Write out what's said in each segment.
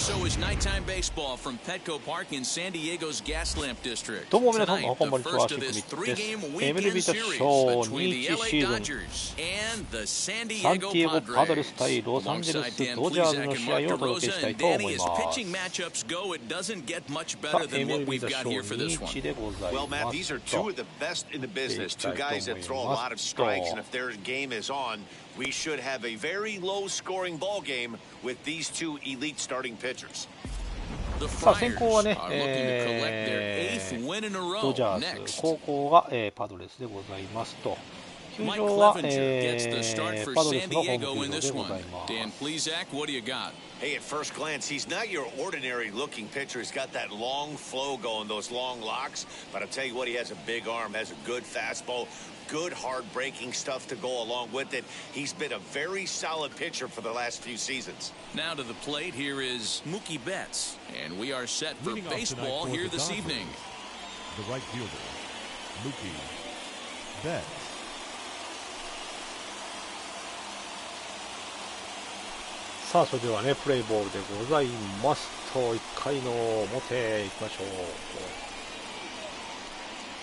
So is nighttime baseball from Petco Park in San Diego's Gaslamp District. どうも皆さん、こんばん Tonight, にち the は。 first of キ this クミです。 three-game MLB weekend The series Show between the 21 LA シーズン Dodgers and the San サンデ Diego ィエゴパドレス Padres. 対ロサンゼル Alongside ス Dan ドジャーズ Plesac の and 試合 Mark をお届け DeRosa したい and と思 Danny, い as ま pitching す。 matchups go, it doesn't get much さ better あ、 than what MLB we've The got Show here for this one. 21でござい Well, ま Matt, す these are と two of the best in the business. Two いきたい guys と思 that い throw a ま lot of すと strikes, and if their game is on, we should have a very low-scoring ball game with these two elite starting pitchers. さあ先行はね、ドジャース、後攻が、パドレスでございますと。球場は、パドレスのホームフィールドでございます。 Dan Plesac, what do you got? Hey, at first glance, he's not your ordinary-looking pitcher. He's got that long flow going, those long locks. But I'll tell you what, he has a big arm, has a good fastball, good hard-breaking stuff to go along with it. He's been a very solid pitcher for the last few seasons. Now to the plate, here is Mookie Betts. And we are set for baseball here this evening. The right fielder, Mookie Betts. さあそれではね、プレイボールでございますと、1回の表いきましょう。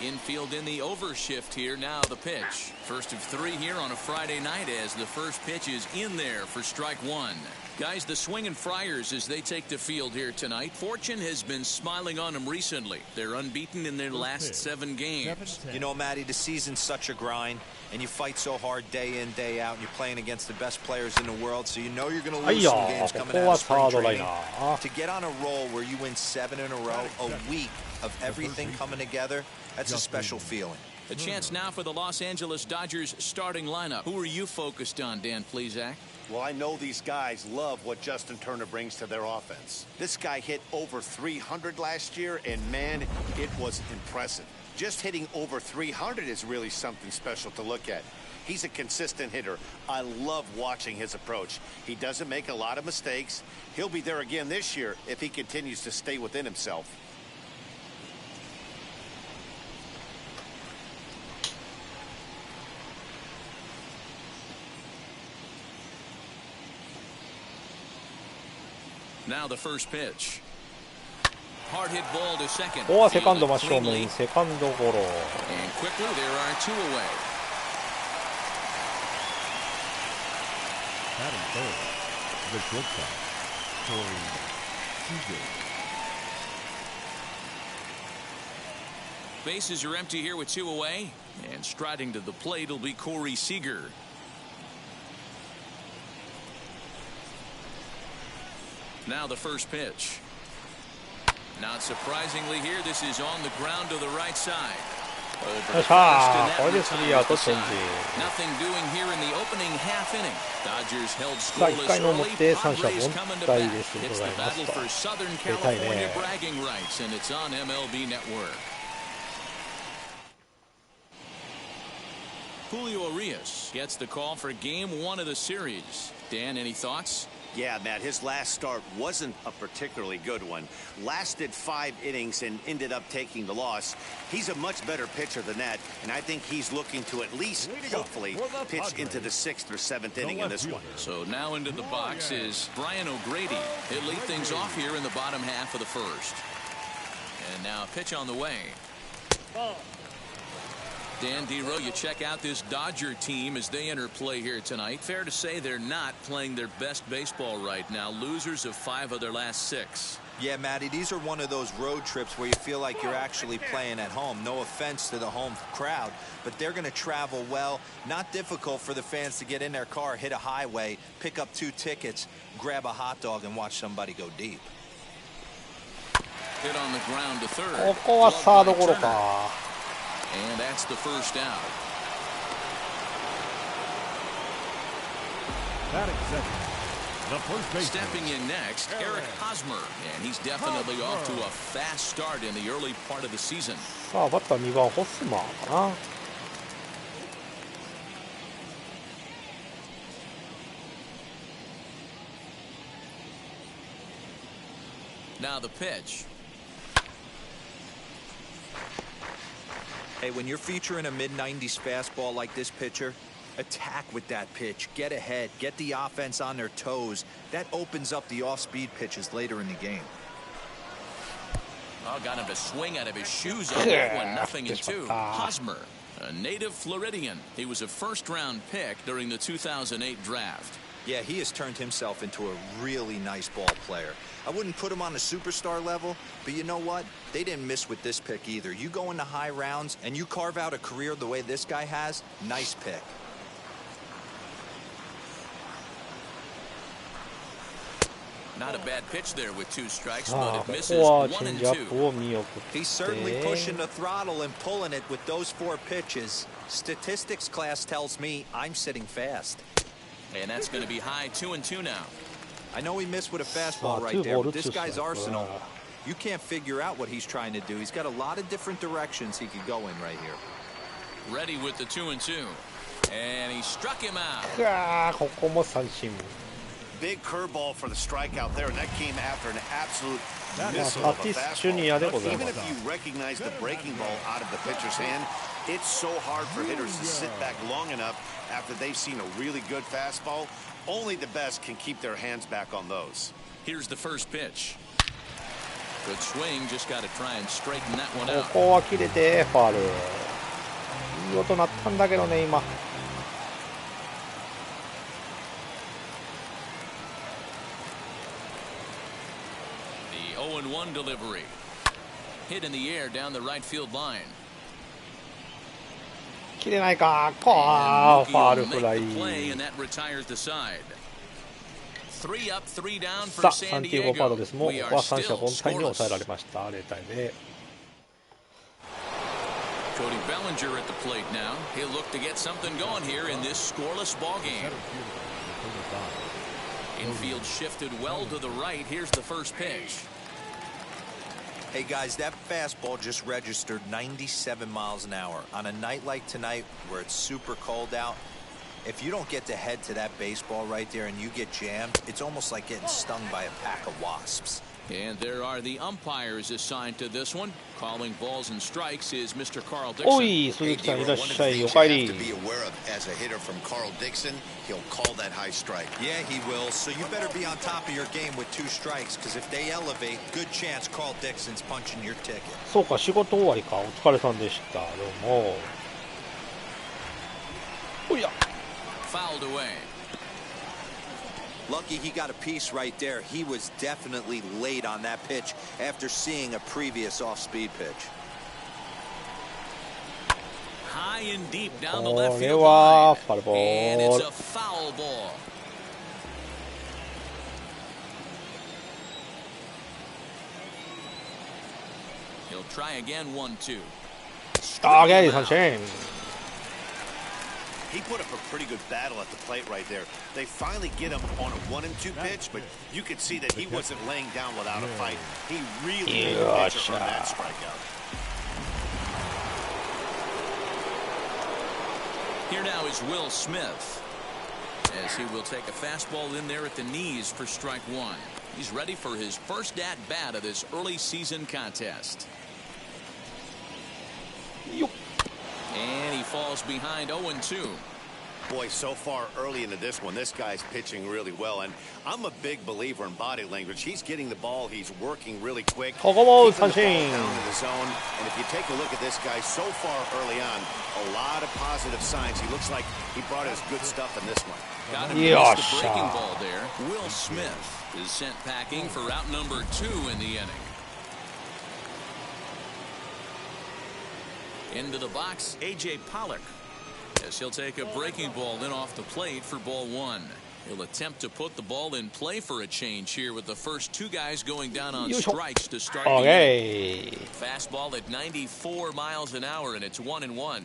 Infield in the overshift here. Now the pitch. First of three here on a Friday night as the first pitch is in there for strike one. Guys, the swinging Friars as they take the field here tonight. Fortune has been smiling on them recently. They're unbeaten in their last 7 games. You know, Matty, the season's such a grind, and you fight so hard day in, day out, and you're playing against the best players in the world, so you know you're going to lose some games coming out of spring training. To get on a roll where you win 7 in a row, a week of everything coming together, that's a special feeling. A chance now for the Los Angeles Dodgers starting lineup. Who are you focused on, Dan Plesac? Well, I know these guys love what Justin Turner brings to their offense. This guy hit over 300 last year, and man, it was impressive. Just hitting over 300 is really something special to look at. He's a consistent hitter. I love watching his approach. He doesn't make a lot of mistakes. He'll be there again this year if he continues to stay within himself. Now the first pitch. Hard hit ball to second. ここはセカンド真正面、セカンドゴロ。 And quickly there are 2 away. Batting third, the shortstop, Corey Seager. Bases are empty here with 2 away. And striding to the plate will be Corey Seager. Now the first pitch. Not surprisingly here, this is on the ground to the right side. Over the first, and that retires the side. Nothing doing here in the opening half inning. Dodgers held scoreless early. Padres coming to bat. It's the battle for Southern California bragging rights, and it's on MLB Network. Julio Urias gets the call for game 1 of the series. Dan, any thoughts? Yeah, Matt, his last start wasn't a particularly good one. Lasted 5 innings and ended up taking the loss. He's a much better pitcher than that, and I think he's looking to at least, hopefully, pitch into the 6th or 7th inning in this one. So now into the box is Brian O'Grady. He'll lead things off here in the bottom half of the first. And now a pitch on the way. Dan Dero, you check out this Dodger team as they enter play here tonight. Fair to say they're not playing their best baseball right now. Losers of 5 of their last 6. Yeah, Matty, these are one of those road trips where you feel like you're actually playing at home. No offense to the home crowd, but they're going to travel well. Not difficult for the fans to get in their car, hit a highway, pick up 2 tickets, grab a hot dog, and watch somebody go deep. Hit on the ground to third. ここはサードゴロか。 And that's the first out. Batting second, the first baseman. Stepping in next, Eric Hosmer. And he's definitely off to a fast start in the early part of the season. さあバッター2番ホスマーかな。 Now the pitch. Hey, when you're featuring a mid-90s fastball like this pitcher, Attack with that pitch. Get ahead. Get the offense on their toes. That opens up the off-speed pitches later in the game. Oh, got him to swing out of his shoes on that one. 0-2. Hosmer, a native Floridian. He was a first-round pick during the 2008 draft. Yeah, he has turned himself into a really nice ball player. I wouldn't put him on the superstar level, but you know what? They didn't miss with this pick either. You go into high rounds and you carve out a career the way this guy has, nice pick. Not a bad pitch there with 2 strikes, but it misses 1-2. He's certainly pushing the throttle and pulling it with those 4 pitches. Statistics class tells me I'm sitting fast. And that's going to be high 2-2 now. I know he missed with a fastball right there, but this guy's arsenal, you can't figure out what he's trying to do. He's got a lot of different directions he could go in right here. Ready with the 2-2. And he struck him out. Big curveball for the strikeout there, and that came after an absolute missile of a fastball. Even if you recognize the breaking ball out of the pitcher's hand, it's so hard for hitters to sit back long enough after they've seen a really good fastball. Only the best can keep their hands back on those. Here's the first pitch. Good swing, just got to try and straighten that one out. ここは切れてファール。いい音鳴ったんだけどね今。The 0-1 delivery. Hit in the air down the right field line. 切れないか。ファールフライ。さあ、サンティエゴパドレスもここは三者凡退に抑えられました。0対0。Cody Bellinger at the plate now. He'll look to get something going here in this scoreless ball game. Infield shifted well to the right. Here's the first pitch. Hey guys, that fastball just registered 97 miles an hour. On a night like tonight where it's super cold out, if you don't get to head to that baseball right there and you get jammed, it's almost like getting stung by a pack of wasps. And there are the umpires assigned to this one. Calling balls and strikes is Mr. Carl Dixon. おい、鈴木さんいらっしゃい。おかえり。 As a hitter from Carl Dixon, he'll call that high strike. Yeah, he will. So you better be on top of your game with 2 strikes, because if they elevate, good chance Carl Dixon's punching your ticket. そうか、仕事終わりか。お疲れさんでした。どうも。おや。Fouled away. Lucky he got a piece right there. He was definitely late on that pitch after seeing a previous off-speed pitch. High and deep down the left field line. And it's a foul ball. He'll try again 1-2. Okay, sunshine. He put up a pretty good battle at the plate right there. They finally get him on a 1-2 pitch, but you could see that he wasn't laying down without a fight. He really made the pitcher earn that strikeout. Here now is Will Smith, as he will take a fastball in there at the knees for strike 1. He's ready for his first at-bat of this early season contest. And he falls behind 0-2. Boy, so far early into this one, this guy's pitching really well, and I'm a big believer in body language. He's getting the ball, he's working really quick, keeping the ball down in the zone. And if you take a look at this guy so far early on, a lot of positive signs. He looks like he brought his good stuff in this one. Got him the breaking ball there. Will Smith is sent packing for out number 2 in the inning. Into the box, A.J. Pollock. Yes, he'll take a breaking ball then off the plate for ball 1. He'll attempt to put the ball in play for a change here with the first 2 guys going down on strikes to start the inning. Fastball at 94 miles an hour, and it's 1-1.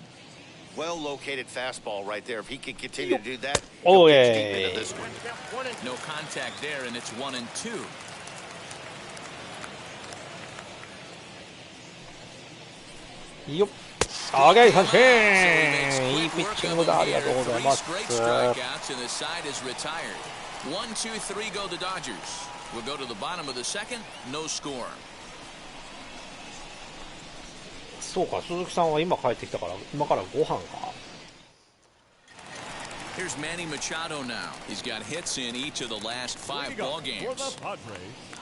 Well-located fastball right there. If he can continue to do that, he'll pitch deep into this one. No contact there, and it's 1-2. Yup. Okay, sunshine. いいピッチングだ。ありがとうございます。 Strikeouts and the side is retired. 1-2-3 go the Dodgers. We'll go to the bottom of the second. No score. そうか、鈴木さんは今帰ってきたから今からご飯か。Here's Manny Machado now. He's got hits in each of the last 5 ball games.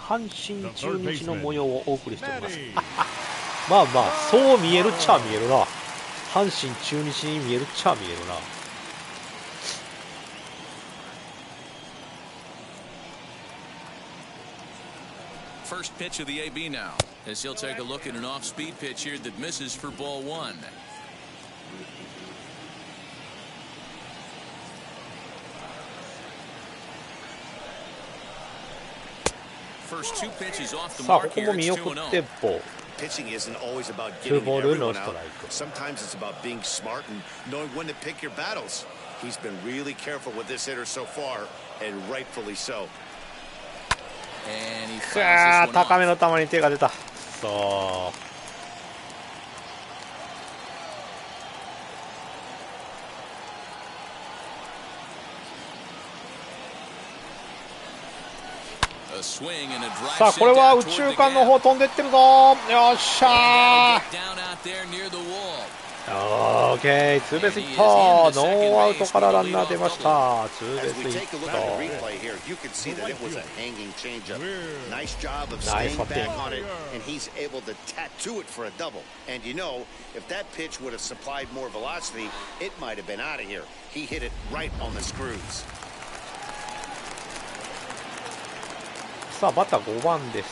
阪神中日の模様をお送りしております。まあまあそう見えるっちゃ見えるな。阪神中日に見えるっちゃ見えるな。First pitch of the AB now, as he'll take a look at an off-speed pitch here that misses for ball 1. First 2 pitches off the さあ mark ここ here. も見 It's 送 2-0. ってボール。 Pitching isn't always about Two getting ball, no everyone out. strike. Sometimes it's about being smart and knowing when to pick your battles. He's been really careful with this hitter so far, and rightfully so. And he く fouls わ this ー one 高め off. の球に手が出た。そう。A swing and a drive さあこれ sent は out 宇 toward 宙 the 間の gap. 方飛んでってるぞ。よっし And ゃ get down out there near the wall. ー。オーケー、ツーベースヒット。ノーアウトからランナー出ました。ツーベ As ー we ス take ヒ a ッ look ト。 at the replay here, you can see that it was a hanging changeup. Nice job of staying back on it, and he's able to tattoo it for a double. And you know, if that pitch would have supplied more velocity, it might have been out of here. He hit it right on the screws. さあバッター5番です。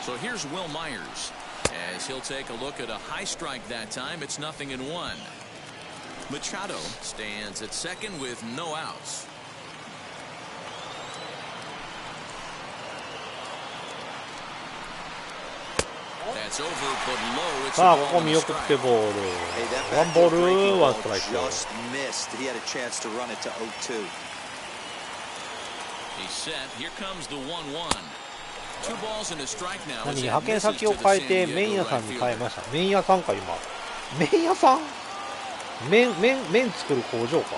So here's Will Myers, as he'll take a look at a high strike that time. It's 0-1. Machado stands at second with no outs. That's over, but low. It's さあ a こ ball こ and 見 a 送って strike. ボール。 Hey, that ワンボ backward ー breaking ルワン ball ストライク。 just missed. He had a chance to run it to 0-2. He's set. Here comes the 1-1. 2 balls and a strike now. 何 as 派 it 遣 misses 先 to を the 変え San て Diego 麺屋さん right に変え fielder. ました。麺屋さんか今。麺屋さん？麺作る工場か？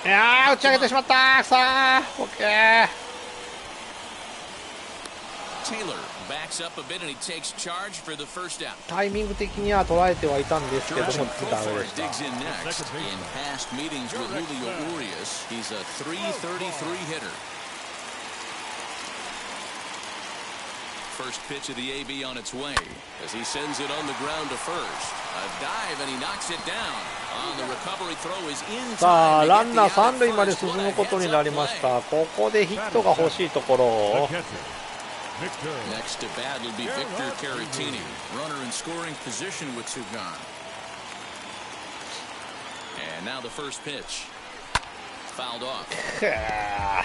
いやー打ち上げてしまったー。さあオッケー。 Taylor backs up a bit and he takes charge for the first out. タイミング的には捉えてはいたんですけども Direction ダメ Profar でした。 digs in next. In past meetings with Julio Urias, he's a .333 hitter. First pitch of the AB on its way as he sends it on the ground to first. A dive and he knocks it down. On the recovery throw is in さあ time ラ to ン get ナー the out 三 at 塁まで first. 進 What a むことに heads な up りまし play. た。ここでヒットが欲しいところ。 Next to bat will be Victor Caratini. Runner in scoring position with 2 gone. And now the first pitch. Fouled off. くー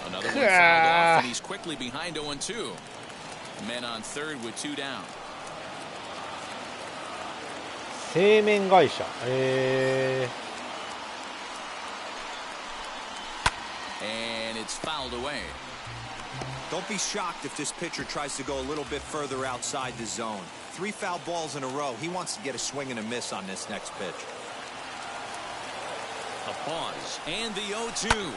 Another one fouled off, and he's quickly behind 0-2. Men on third with 2 down. 製麺会社。And it's fouled away. Don't be shocked if this pitcher tries to go a little bit further outside the zone. 3 foul balls in a row. He wants to get a swing and a miss on this next pitch. A pause. And the 0-2.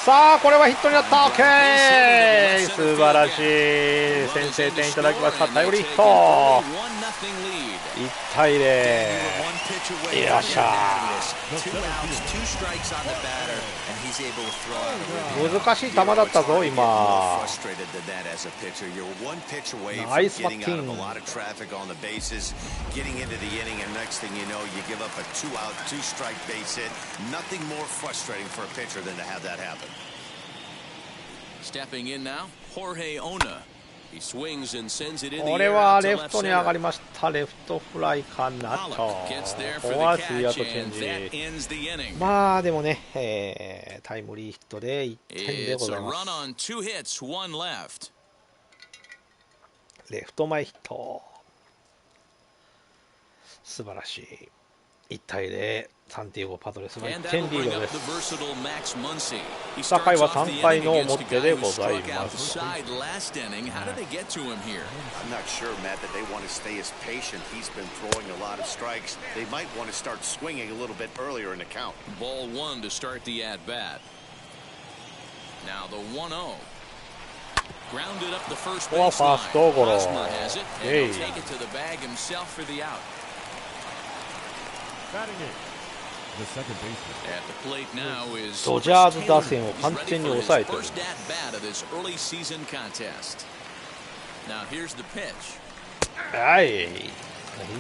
さあこれはヒットになった。オッケー素晴らしい。先制点いただきました。タイムリーヒット。 1-0 lead. 1対0。 One pitch away よっしゃ 2 outs, 2 strikes on the batter, and he's able to throw out a rhythm. 難しい球だったぞ More 今。 frustrated than that as a pitcher. You're 1 pitch away from Nice getting out of a batting. lot of traffic on the bases, getting into the inning, and next thing you know, you give up a 2-out, 2-strike base hit. Nothing more frustrating for a pitcher than to have that happen. Stepping in now, Jorge Ona. He swings and sends it in the これ air は out to レフ left トに上が center. りました。レフトフライかなと。 Pollock gets there こ for こは the スリーアウ catch, トチェン and ジ。 that ends the inning. まあでもね、タイムリーヒットで1点でご It's ざ a いま run す。 on 2 hits, 1 left. レフト前ヒット。素晴らしい。1対0。サンディエゴパドレスの1 And 点 that'll リー bring ド up で the す。 versatile Max Muncy. He さあ回 starts は off the 3回 inning の against a 表 guy で who ござい struck ま out the す。 side last inning. How did they get to him here? I'm not sure, Matt, that they want to stay as patient. He's been throwing a lot of strikes. They might want to start swinging a little bit earlier in the count. Ball one to start the at-bat. Now the 1-0. Grounded up the first ここは base ファー line. ストゴロ。 Hosmer has it, and イェ he'll イ。 take it to the bag himself for the out. Batting it, the second baseman. At the plate now is ドジャー Chris ズ打 Taylor. 線を He's 完 ready 全に for his 抑えており first ます。 at-bat of this early season contest. Now here's the pitch. はい。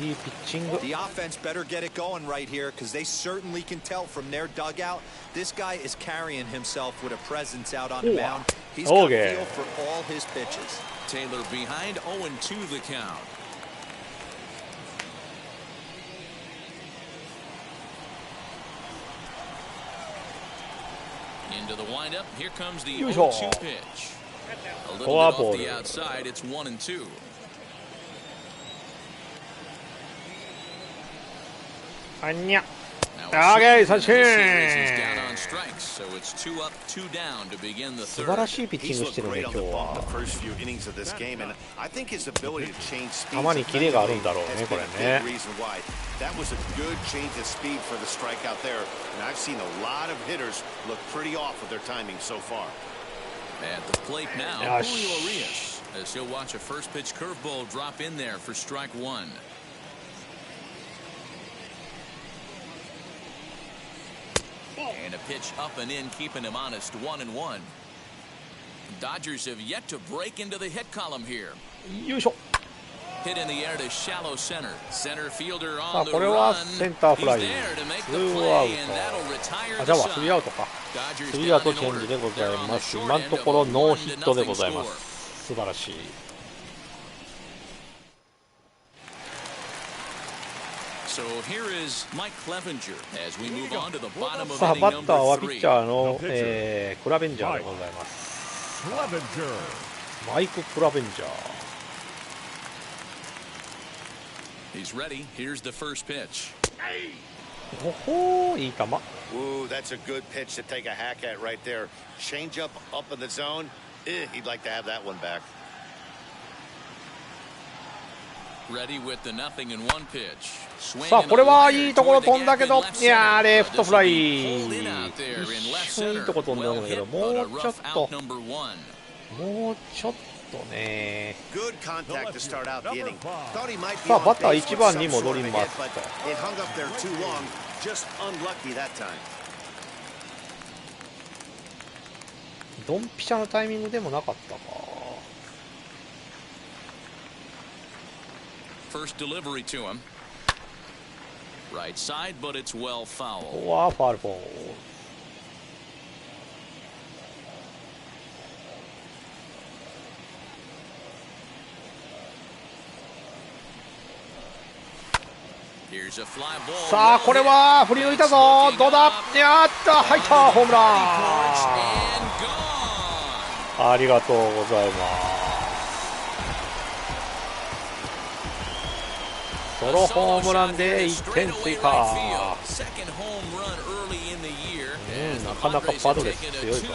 いいピッチング。 The offense better get it going right here because they certainly can tell from their dugout. This guy is carrying himself with a presence out on the mound. He's got Okay. feel for all his pitches. Taylor behind 0-2 the count. Into the windup. Here comes the よいしょ。 0-2 pitch. A little bit フォア off ボー the ル。 outside. It's 1-2. あにゃ。 Now, Okay, a三振。 series is down on strikes, so it's 2 up, 2 down to begin the 素 third. 晴らしいピッチン He's グして looked るね great 今 on 日 the bump は。 the first few innings of this game, and I think his ability to change speeds 球にキレがあるんだろうね has こ been れ a ね。 big reason why. That was a good change of speed for the strikeout there, and I've seen a lot of hitters look pretty off with their timing so far. At the plate now, Yes. Julio Urias, as he'll watch a first pitch curveball drop in there for strike one. And a pitch up and in, keeping him honest, 1-1. Dodgers have yet to break into the hit column here. よいしょ。 Hit in the air to shallow center. Center fielder さあ on the これは run. センターフライ。 He's there to make ツ the ーアウ play, and that'll ト。 retire あ、 the じゃあスリーアウ side. トか。 Dodgers スリーアウ down ト in チェン order. ジでござ They're い on ま the す。 short 今の end と of ころ a ノーヒットでご 1-0ざいま score. す。素晴らしい。So here is Mike Clevenger as we move on to the bottom of さあ inning バッター number はピッチ 3. ャーの、クラベンジャーでございます。 Clevenger. マイク・クラベンジャー。 He's ready. Here's the first pitch. ほほー、いい球。 Ooh, that's a good pitch to take a hack at right there. Change up in the zone. He'd like to have that one back. Ready with the 0-1 pitch. Swing さあ and これ a は liner いいところ toward 飛んだ the け gap ど、 in left いやー center. レフト This フラ will イ。 be pulled in out there in left 一瞬いい center. とこ飛んだん Well だけど、 hit, も but う a ちょっ rough と out number 1. もうちょっとね。 Good contact to start out the inning. Thought he might be さあ on バッター base 1 with 番 some に戻 sort り of a ま hit, す。 but it hung up there too long. Just unlucky that time. ドンピシャのタイミングでもなかったか。 First delivery to him. Right side, but it's well こ foul. こはファウルボール。 Here's a fly ball. さあこれは振り抜いたぞ。どうだ。やった入ったホームラン。 And gone. ありがとうございます。ソロホームランで1点追加。なかなかパドレス強いぞ。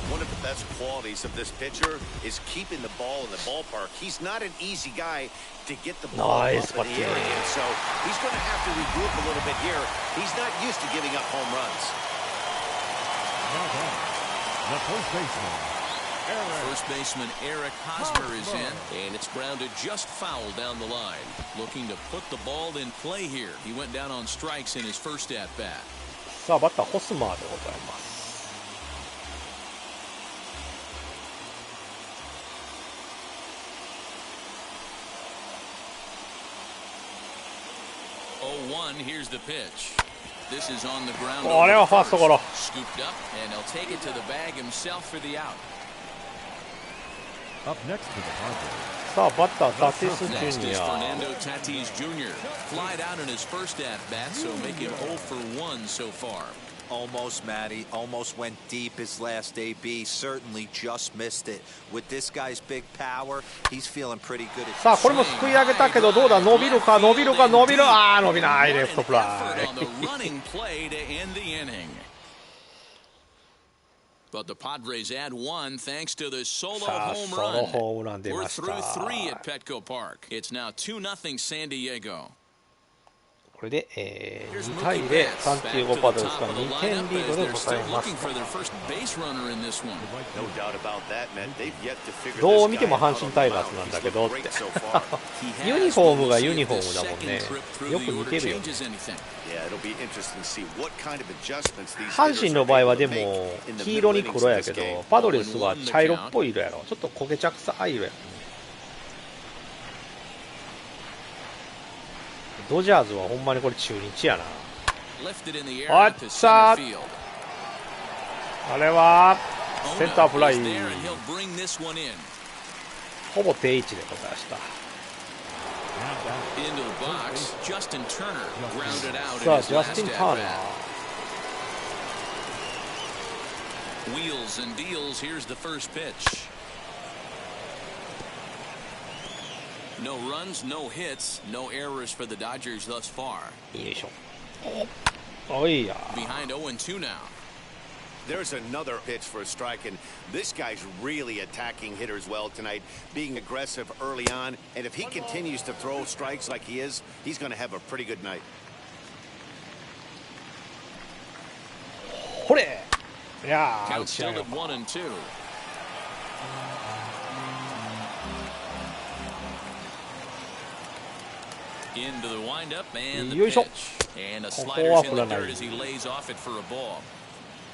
One of the best qualities of this pitcher is keeping the ball in the ballpark. He's not an easy guy to get the ball Nice up in the air, and so he's going to have to regroup a little bit here. He's not used to giving up home runs. Now back, the first baseman. First baseman Eric Hosmer is in, and it's grounded just foul down the line. Looking to put the ball in play here. He went down on strikes in his first at bat. さあバッターホスマーでございます。 0-1, here's the pitch. This is on the ground. これはファーストゴロ。 Scooped up, and he'll take it to the bag himself for the out. Up next to the Padres. さあバッタータティス・ジ Next ュニ is ア。 Fernando Tatis Jr. Flied out in his first at bat, so make him 0 for 1 so far. almost, Matty. Almost went deep his last AB. Certainly just missed it. With this guy's big power, he's feeling pretty good. さあこれもすくい上げたけどどうだ、伸びるか伸びるか伸びる、ああ伸びない、レフトフライ。But the Padres add one thanks to the solo さあ home ソロ run. ホームラン出 We're まし through た。 3 at Petco Park. It's now 2-0 San Diego. これで、2対0、サンティエゴパドレスが2点リードでございます。どう見ても阪神タイガースなんだけどってユニフォームがユニフォームだもんね。よく似てるよね。阪神の場合はでも黄色に黒やけど、パドレスは茶色っぽい色やろ。ちょっと焦げ茶臭い色や。ドジャーズはほんまにこれ中日やな。あっさあれはセンターフライ、ほぼ定位置でございました。さあジャスティン・ターナー、Wheels and deals. Here's the first pitch. No runs, no hits, no errors for the Dodgers thus far. よいしょ。おいや。 Behind 0-2 now. There's another pitch for a strike, and this guy's really attacking hitters well tonight, being aggressive early on, and if he continues to throw strikes like he is, he's going to have a pretty good night. ほれ。いやー、 Count still at 1-2. Into the windup and the pitch. And a slider in the dirt as he lays off it for a ball.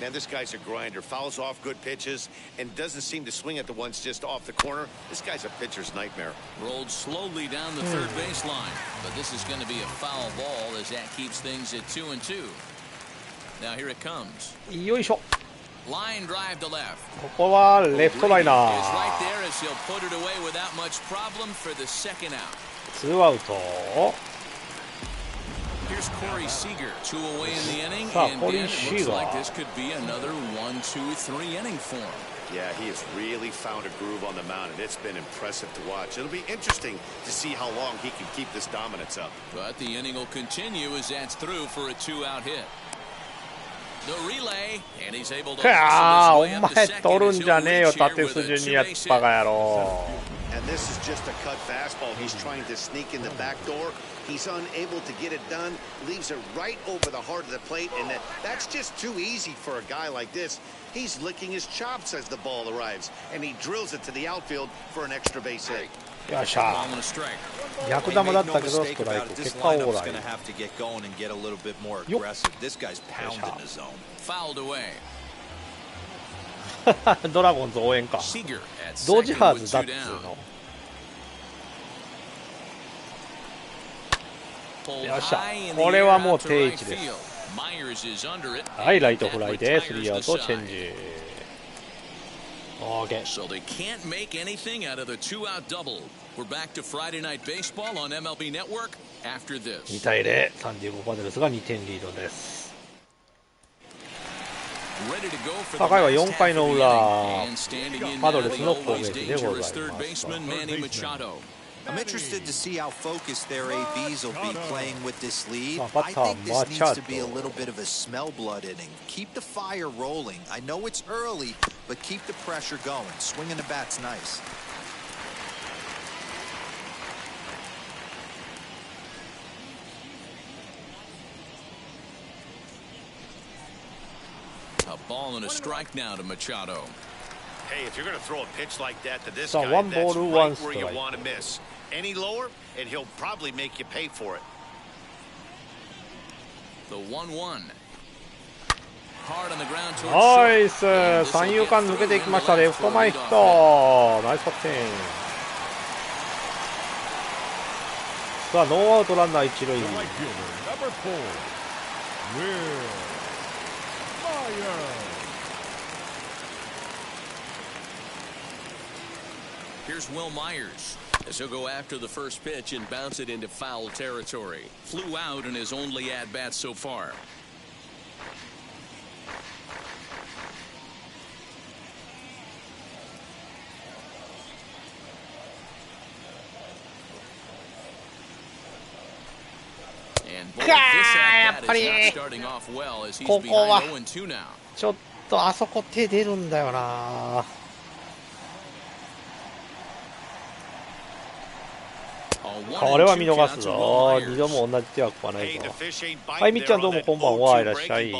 Now this guy's a grinder, fouls off good pitches, and doesn't seem to swing at the ones just off the corner. This guy's a pitcher's nightmare. Rolled slowly down the third baseline, but this is going to be a foul ball as that keeps things at 2-2. Now here it comes. よいしょ。 Line drive to left. ここはレフトライナー。 Is right there as he'll put it away without much problem for the second out. ツーアウト。 Here's Corey Seager, 2 away in the inning, Ah, and Corey Dan, it looks Seager. like this could be another 1-2-3 inning for him. Yeah, he has really found a groove on the mound, and it's been impressive to watch. It'll be interesting to see how long he can keep this dominance up. But the inning will continue as that's through for a 2-out hit. The relay, and he's able to ああ、お hustle his way up to 前 second 取るん as じゃ he'll ねえよ、 reach here 縦 with 筋 a にやっ two-base ぱが hit. やろ。 And this is just a cut fastball. He's trying to sneak in the back door. He's unable to get it done. Leaves it right over the heart of the plate, and that's just too easy for a guy like this. He's licking his chops as the ball arrives, and he drills it to the outfield for an extra base hit. よっしゃ。 Ball and a strike. 逆球だったけどストライク。結果オーライ。 Fouled away. ドラゴンズ応援か。 Seager at ドジ second ャー with ズだっ 2 つう down. の。 Pulled よっしゃ。 high in the これ air はもう out to 定位 right 置です。 field. Myers is under it. はい、ライトフ That ライでス retires リーアウ the トチェ side. ンジ。オーケー。 So they can't make anything out of the 2-out double. We're back to Friday Night Baseball on MLB Network after this. 2対0、サンディエゴパドレスが2点リードです。 Ready to go for さあ、回は the 4 last 回 half の of the 裏 inning. And standing in パド now レス the の攻 always 撃でござい dangerous ま third す。 baseman Manny Machado. I'm interested to see how focused their ABs will be playing with this lead. Ah, but I think this needs to be a Machado. little bit of a smell blood inning. Keep the fire rolling. I know it's early, but keep the pressure going. Swinging the bat's nice. A ball and a strike now to Machado. Hey, if you're going to throw a pitch like that to this So guy, one that's ball, right one where you strike. want to miss. Any lower, and he'll probably make you pay for it. The 1-1. Hard on the ground towards ナイ short. ス、三遊間抜けていきました。レフト前ヒット。ナイスバッティング。さあ、ノーアウトランナー一塁。 Right fielder, number 4, Will Myers. Here's Will Myers as he'll go after the first pitch and bounce it into foul territory. Flew out in his only at-bat so far. やっぱりここはちょっとあそこ手出るんだよな。これは見逃すぞ。2度も同じ手は食わないぞ。はい、みっちゃんどうもこんばんは。いらっしゃい。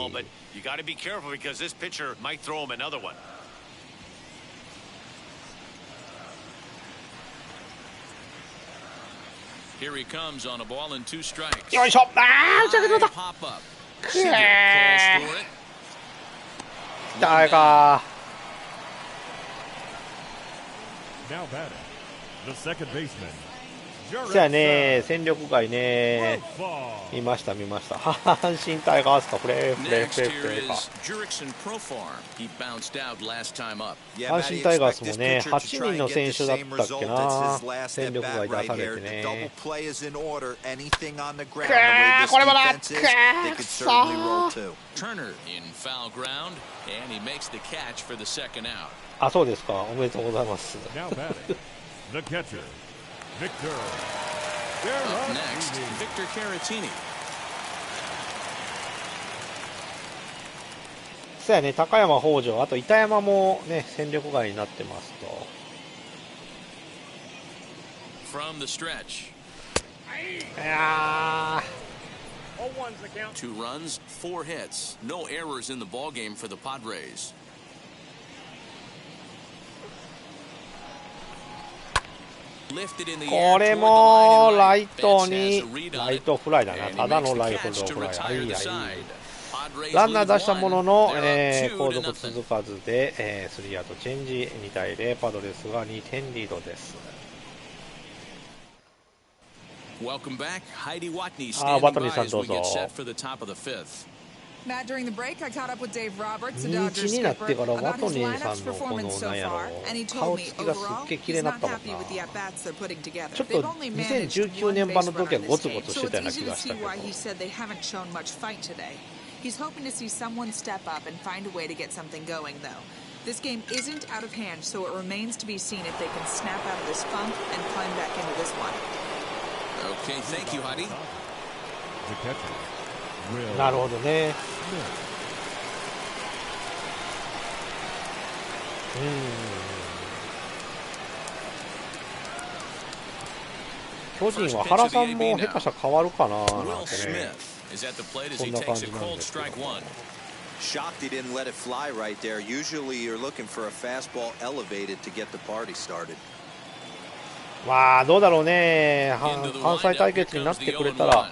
Here he comes on a ball and 2 strikes. よいしょ。ああ、打ち上げ取った。くえー。誰か。Now batting, the second baseman. そやね、戦力外ね。見ました見ました。阪神タイガースかフレーフレーフレーフレーか。阪神タイガースもね、8人の選手だったっけな。戦力外出されてね。これもだ。くそー。あ、そうですか。おめでとうございます。Victor. Up next, Victor Caratini. そうやね、高山北条、あと板山もね、戦力外になってますと。From the stretch. いやー。2 runs, 4 hits, no errors in the ball game for the Padres. これもライトにライトフライだな。ただのライトフライ。はいはい。ランナー出したものの、後続続かずで、3アウトチェンジ。2対0、パドレスが2点リードです。あ、バトニーさんどうぞ。Matt, during the break, I caught up with Dave Roberts, the 2-1 Dodgers になってから skipper, バト about ニ his ーさ lineups んのこの performance so なんやろ far, and he 顔 told me つきがすっ overall げえ綺 he's 麗になっ not たもん happy な。 with the at-bats they're putting together. ちょっ They've と only managed 2019 one 年 base 版の run 時は on ゴ this ツゴ game, ツし so てた it's ような easy 気 to がした see けど。 why he said they haven't shown much fight today. He's hoping to see someone step up and find a way to get something going, though. This game isn't out of hand, so it remains to be seen if they can snap out of this funk and climb back into this one. Okay, thank you, Huddy. なるほどね。巨人は原さんも下手したら変わるかななんてね。そんな感じなんですけど。Shocked he didn't let it fly right there. Usually you're looking for a fastball elevated to get the party started. まあどうだろうね。関西対決になってくれたら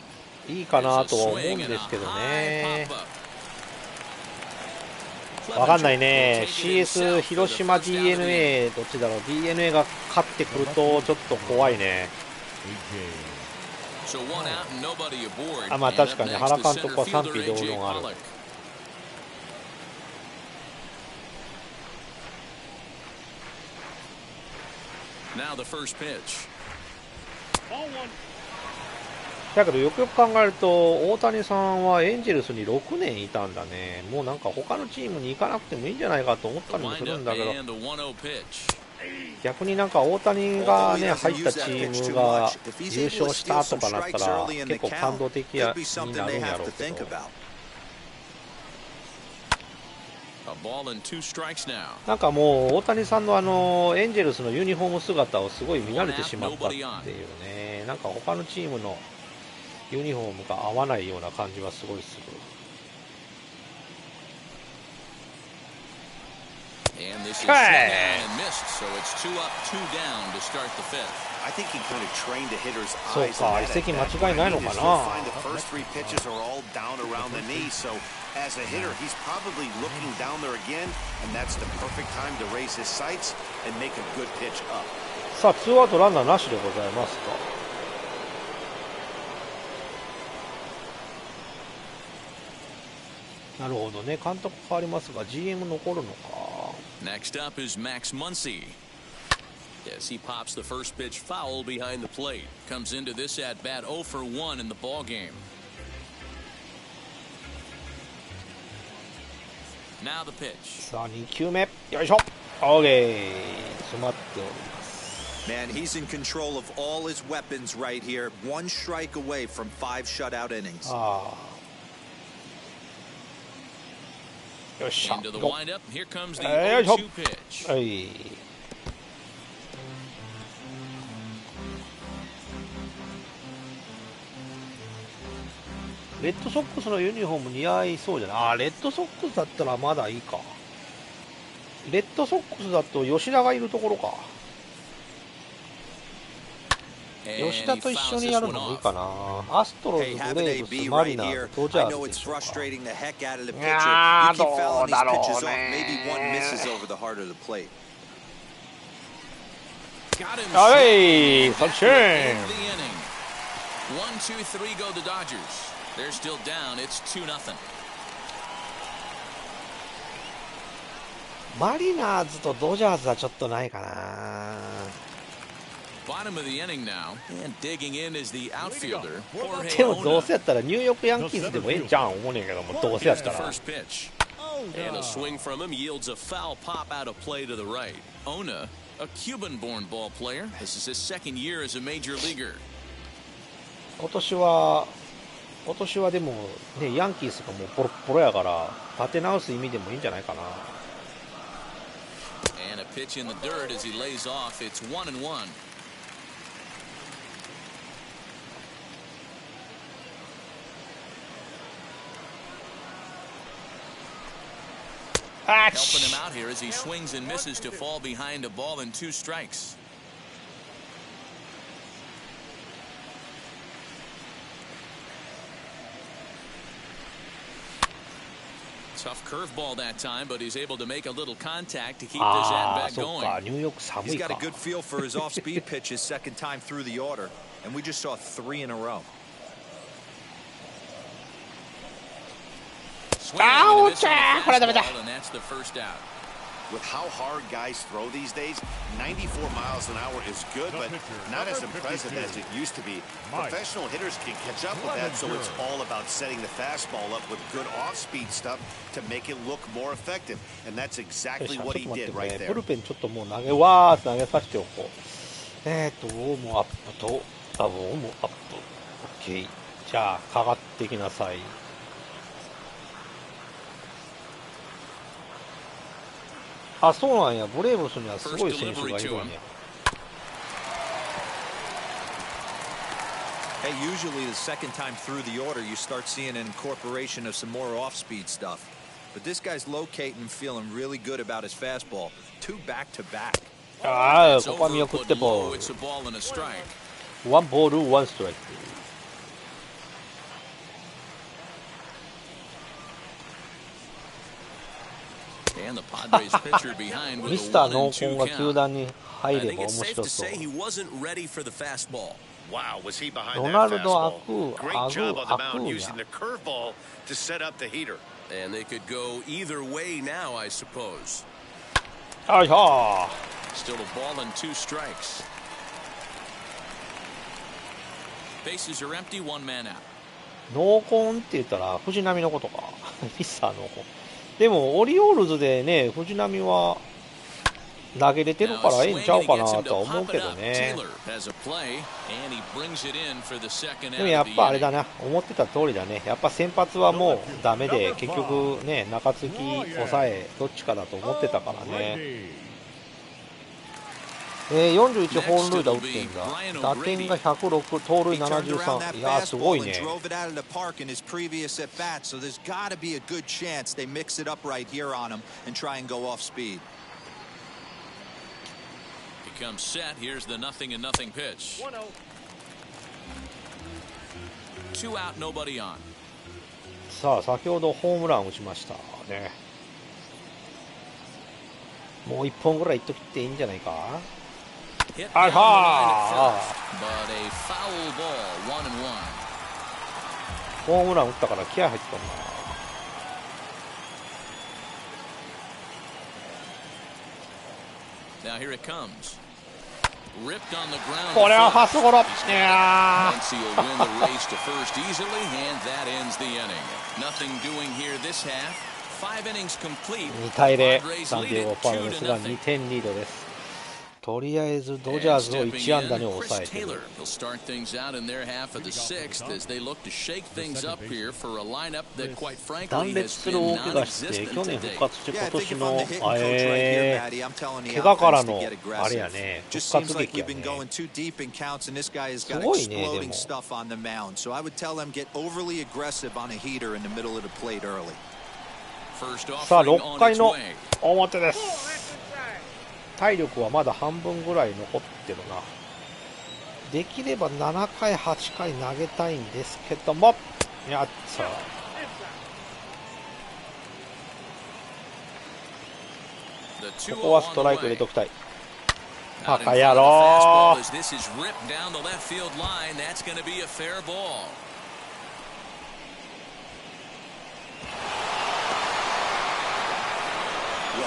いいかなとは思うんですけどね。わかんないね。CS 広島 DNA どっちだろう。 DNA が勝ってくるとちょっと怖いね。あ、まあ確かに原監督は賛否両論ある。だけどよくよく考えると大谷さんはエンジェルスに6年いたんだね。もうなんか他のチームに行かなくてもいいんじゃないかと思ったりもするんだけど、逆になんか大谷がね入ったチームが優勝したとかなったら結構感動的になるんやろうけど、なんかもう大谷さんのエンジェルスのユニフォーム姿をすごい見慣れてしまったっていうね。なんか他のチームのユニフォームが合わないような感じはすごいする。そうか、移籍間違いないのかな。As a hitter, he's probably looking down there again, and that's the perfect time to raise his sights and make a good pitch up. さあ、ツーアウトランナーなしでございますと。なるほどね、監督変わりますが GM 残るのか。 Next up is Max Muncy. Yes, he pops the first pitch foul behind the plate. Comes into this at bat 0 for 1 in the ball game. Now the pitch. さあ2球目よいしょ。オーケー、詰まっております。Man, he's in control of all his weapons right here. One strike away from 5 shutout innings. よっしゃ。 Into the windup. Here comes the よいしょ。 0-2 pitch. はい。レッドソックスのユニフォーム似合いそうじゃない。ああ、レッドソックスだったらまだいいか。レッドソックスだと吉田がいるところか。吉田と一緒にやるのもいいかな。アストロズ、ブレイブス、マリナーズ、ドジャースでしょうか。いやー、どうだろうね。はい、そっち。 1-2-3 go the Dodgers. They're still down. It's 2-0. マリナーズとドジャースはちょっとないかな。Bottom of the inning now, and digging in is the outfielder. でもどうせやったらニューヨークヤンキーズでもええんちゃうん思うねんけども、どうせやったら。 First pitch. And a swing from him yields a foul pop out of play to the right. Ona, a Cuban-born ball player. This is his second year as a major leaguer. 今年はでもね、ヤンキースがもうポロポロやから立て直す意味でもいいんじゃないかな。 And a pitch in the dirt as he lays off. It's 1-1. あ Helping him out here as he swings and misses to fall behind a ball and 2 strikes. Tough curveball that time, but he's able to make a little contact to keep this at bat そっ going. か、ニューヨーク寒 He's い got か a。good feel for his off-speed pitches second time through the order, and we just saw 3 in a row. Swinging and a miss on the これダメだ。 fastball, and that's the first out. With how hard guys throw these days, 94 miles an hour is good, but not as impressive as it used to be. Professional hitters can catch up with that, so it's all about setting the fastball up with good off-speed stuff to make it look more effective. And that's よっしゃ exactly ちょっ what と he 待って did く right れ。 there. ブルペンちょっともう投げさせておこう。ウォームアップと、ウォームアップ。OK。じゃあ、かかってきなさい。あ、そうなんや。ブレーブスにはすごい選手がいるんや。 Hey, usually the second time through the order, you start seeing an incorporation of some more off-speed stuff. But this guy's locating and feeling really good about his fastball. 2 back-to-back. ああ、 It's ここは見 over, 送っ but てボ low. ー It's a ball and a strike. ル。ワンボール、ワンストライク。And the Padres pitcher behind with ミ a スター濃 1-2 紺が球 count. 団に I 入れ think ば it's 面 safe 白 to そう。 say he wasn't ready for the fastball. Wow, was he behind that Ronaldo fastball? Great job on the mound Acuna. using the curveball to set up the heater. And they could go either way now, I suppose. よいしょ。 Still a ball and 2 strikes. Bases are empty, 1 man out. 濃紺って言ったら藤浪のことか。ミスター濃紺。でもオリオールズでね、藤浪は投げれてるからええんちゃうかなとは思うけどね。でもやっぱあれだな、思ってた通りだね。やっぱ先発はもうダメで、結局ね、中継ぎ、抑え、どっちかだと思ってたからね。41本塁打打ってんだ。打点が106、盗塁73。いやーすごいね。Comes set. Here's the 0-0 pitch. 2 out, nobody on. さあ、先ほどホームラン打ちましたね。もう1本ぐらいいっときっていいんじゃないか。あはー。ホームラン打ったから気合入ってたんだ。Now here it comes. Ripped on the ground. これはファーストゴロ。いやー。 Muncy will win the race to first easily, and that ends the inning. Nothing doing here this half. 5 innings complete. 2対0。サンディエゴパドレスが2点リードです。ととりあえずドジャースを1安打に抑えてる。断裂する大怪我して去年復活して今年の怪我からのあれやね、復活劇やね。すごいね。でもさあ6回の表です。体力はまだ半分ぐらい残ってるな。できれば7回8回投げたいんですけども、やっさここはストライク入れときたい。バカ野郎。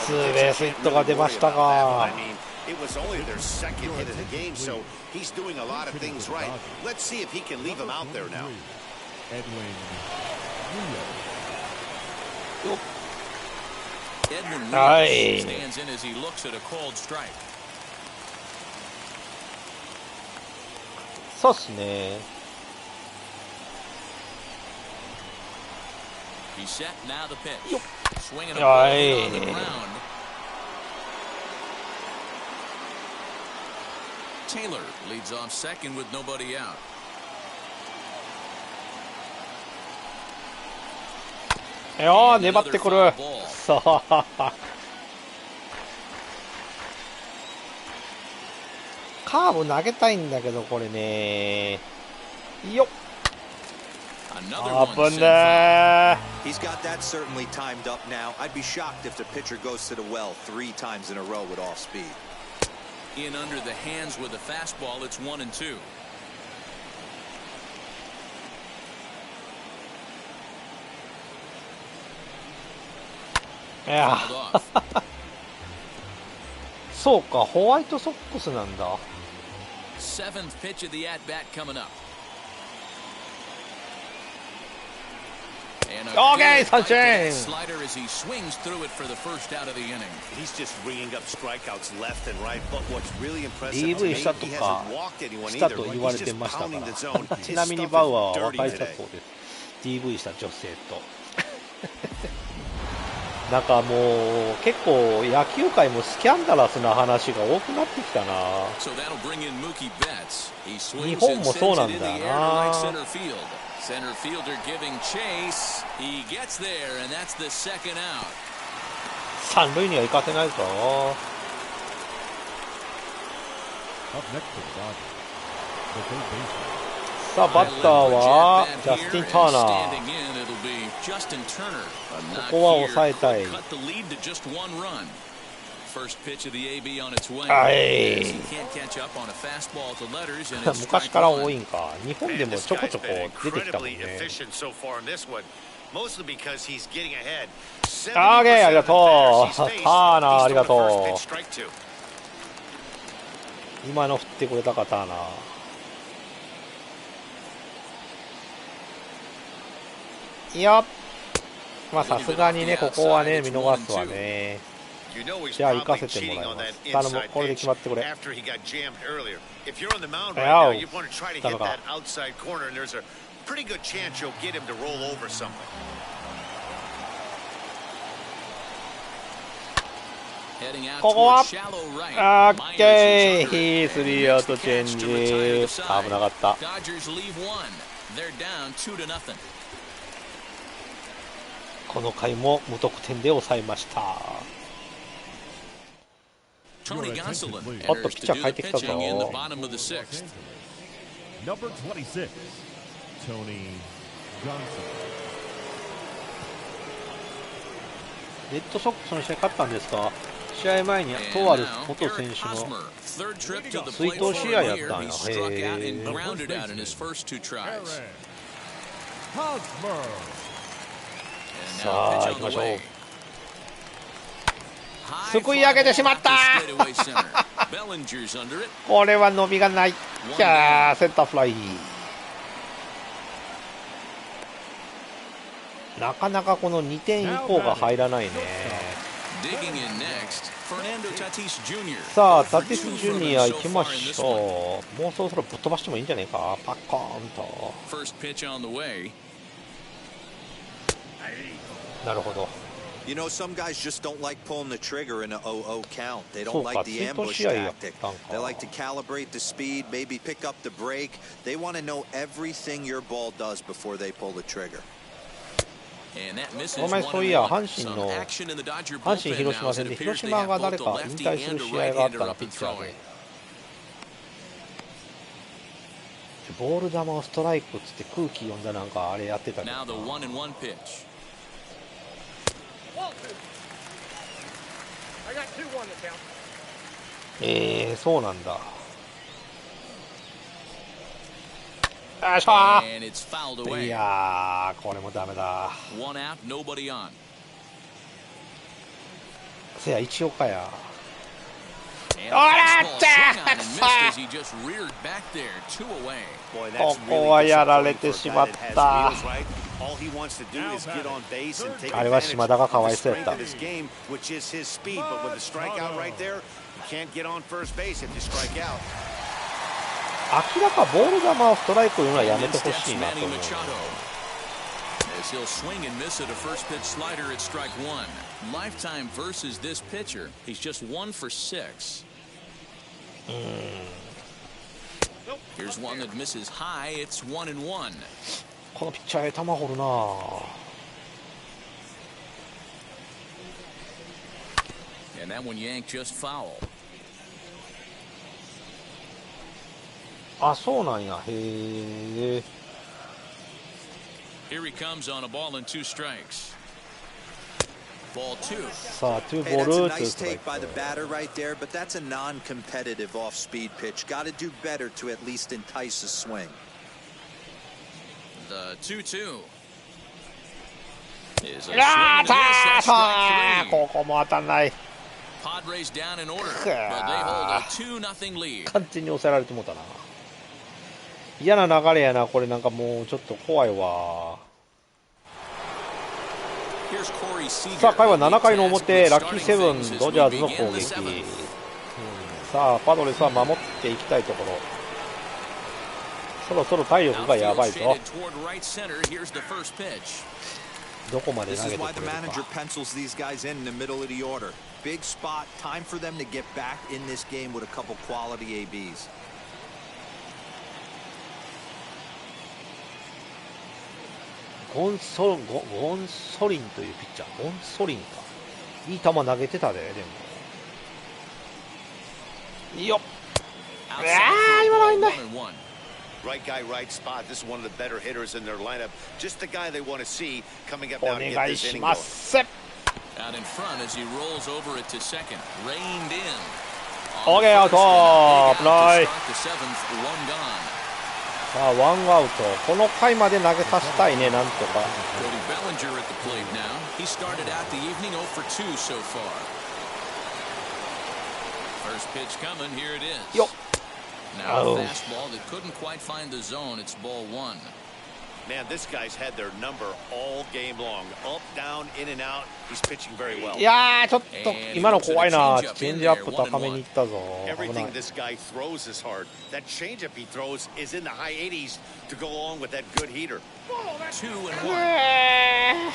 ツーベースヒットが出ましたが、はい、そうっすね。よっ、はい、Taylor leads off second with nobody out. よー、粘ってくる。さあカーブ投げたいんだけど、これね、よっ、危ねー。 He's got that certainly timed up now. I'd be shocked if the pitcher goes to the well 3 times in a row with off speed. In under the hands with a fastball, it's 1-2. いやそうか、ホワイトソックスなんだ。 7th pitch of the at bat coming up. Okay, sunshine. Slider as he swings through it for the first out of the inning. He's just ringing up strikeouts left and right, but what's really impressive to DV me, したと he か hasn't walked anyone した either. と Like 言わ he's れて just ましたか pounding ら the zone. ち His なみに stuff バウアーは is 和 dirty 解した today. そうです。 DV した女性となんかもう結構野球界もスキャンダラスな話が多くなってきたな。日本もそうなんだよな。Center fielder giving chase. He gets there, and that's the second out. 三塁には行かせないぞ。さあバッターはジャスティン・ターナー。ここは抑えたい。はい。昔から多いんか。日本でもちょこちょこ出てきたもんね。あーげー、ありがとう。ターナーありがとう。今の振ってくれたか、ターナー。いや、まあさすがにね、ここはね、見逃すわね。じゃあ行かせてもらいます。頼む、これで決まってくれ。あお、ダメか。ここはオッケー、ヒースリーアウトチェンジ。危なかった。この回も無得点で抑えました。おっとピッチャー変えてきたぞ。レッドソックスの試合勝ったんですか。試合前にとある元選手の追悼試合やったんや。へー。さあ行きましょう。すくい上げてしまったこれは伸びがない。いやー、センターフライ。なかなかこの2点以降が入らないね。さあ、タティスジュニア行きましょう。もうそろそろぶっ飛ばしてもいいんじゃないか。パッコーンと。なるほど。You know, some guys just don't like pulling the trigger in an 0-0 count. They don't like the ambush tactic. They like to calibrate the speed, maybe pick up the brake. They want to know everything your ball does before they pull the trigger. お前そういや、阪神広島戦で広島が誰か引退する試合があったらピッチャーでボール球をストライクっつって空気読んだなんかあれやってたけどそうなんだ。よいしょー。いやー、これもダメだ。せや、一岡や。おらっちゃここはやられてしまった。あれは島田がかわいそうやった。明らかボール球をストライクを言うのはやめてほしいなと思う。He'll swing and miss at a first pitch slider at strike one. Lifetime versus this pitcher. He's just 1 for 6. Here's one that misses high. It's 1-1. このピッチャー球掘るな。And that one yanked just foul. あ、そうなんや。へえ。Here he comes on a ball and 2 strikes. Ball 2. さあ、2 Hey, ボ that's ー a ル nice take by the batter right there, but that's a non-competitive off-speed pitch. Got to do better to at least entice a swing. The 2-2. Is a swing あ and a miss at ー strike 3. ここも当たんない。 Padres down in order, but they hold a 2-0 lead. 完全に抑えられてもうたな。嫌な流れやな。これなんかもうちょっと怖いわ。さあ、回は7回の表、ラッキーセブンドジャーズの攻撃。さあ、パドレスは守っていきたいところ。そろそろ体力がやばいぞ。どこまで投げてくれるか。ゴンソリンというピッチャー。ゴンソリンか。いい球投げてたで、でも。いいよ。今の入んない。Right guy, right spot. This is one of the better hitters in their lineup. Just the guy they want to see coming up now to get this inning going. Out in front as he rolls over it to second. Reined in. Okay, out. Play. さあ、ワンアウト。この回まで投げさせたいね、なんとか。よっ。Now a fastball that couldn't quite find the zone. It's ball 1. Man, this guy's had their number all game long. Up, down, in and out. He's pitching very well. いやー、ちょっと今の怖いな。チェンジアップ高めにいったぞ。Everything this guy throws is hard. That changeup he throws is in the high 80s to go along with that good heater. 2-1.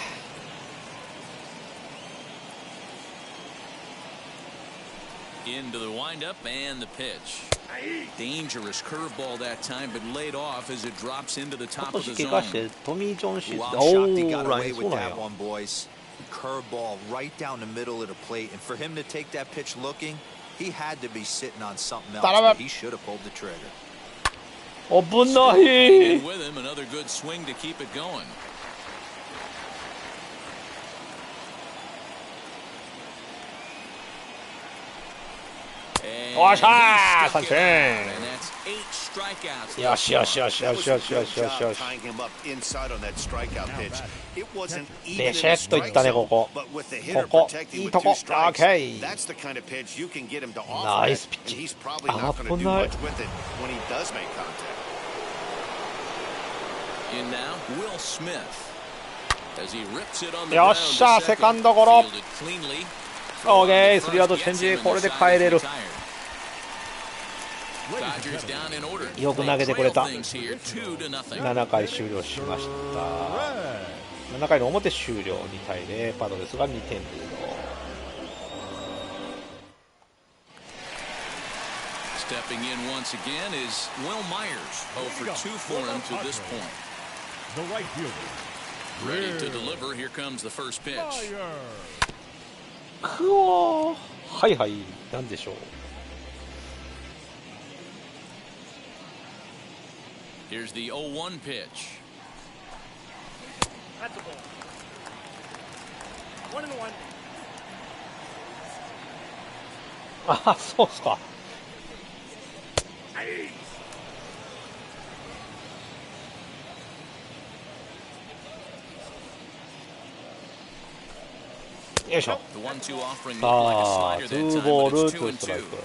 Into the windup and the pitch. Dangerous curveball that time, but laid off as it drops into the top of the zone. Well, I'm shocked he got away with that one, boys. Curveball right down the middle of the plate, and for him to take that pitch looking, he had to be sitting on something else. But he should have pulled the trigger. And with him, another good swing to keep it going. And that's 8 strikeouts. よしよしよしよしよしよしよしよし。Tying him up inside on that strikeout pitch. It wasn't で even シェッといったね、ここ。but with the hitter ここ、 protecting いい with と 2こ。 strikes. OK。 That's the kind of pitch you can get him to off ナイ that, スピッ and チ。 he's probably not going to do 危ない。 much with it when he does make contact. In now, Will Smith. As he rips it on the よっしゃ、セカンドゴロ。オーケー、スリーアウトチェンジ、これで帰れる。よく投げてくれた。7回終了しました。7回の表終了、2対0、パドレスが2点リード。Stepping in once again is Will Myers. 0 for 2 for him to this point. The right fielder. Ready to deliver. Here comes the first pitch. くおー、はいはい、なんでしょう。Here's the 0-1 pitch. That's a ball. 1-1. あ、そうっすか。よいしょ。The 1-2 offering さ looked like a あ、 slider ツ that ー time, ボー but ル、 it's ツ 2 ーストライ and ク。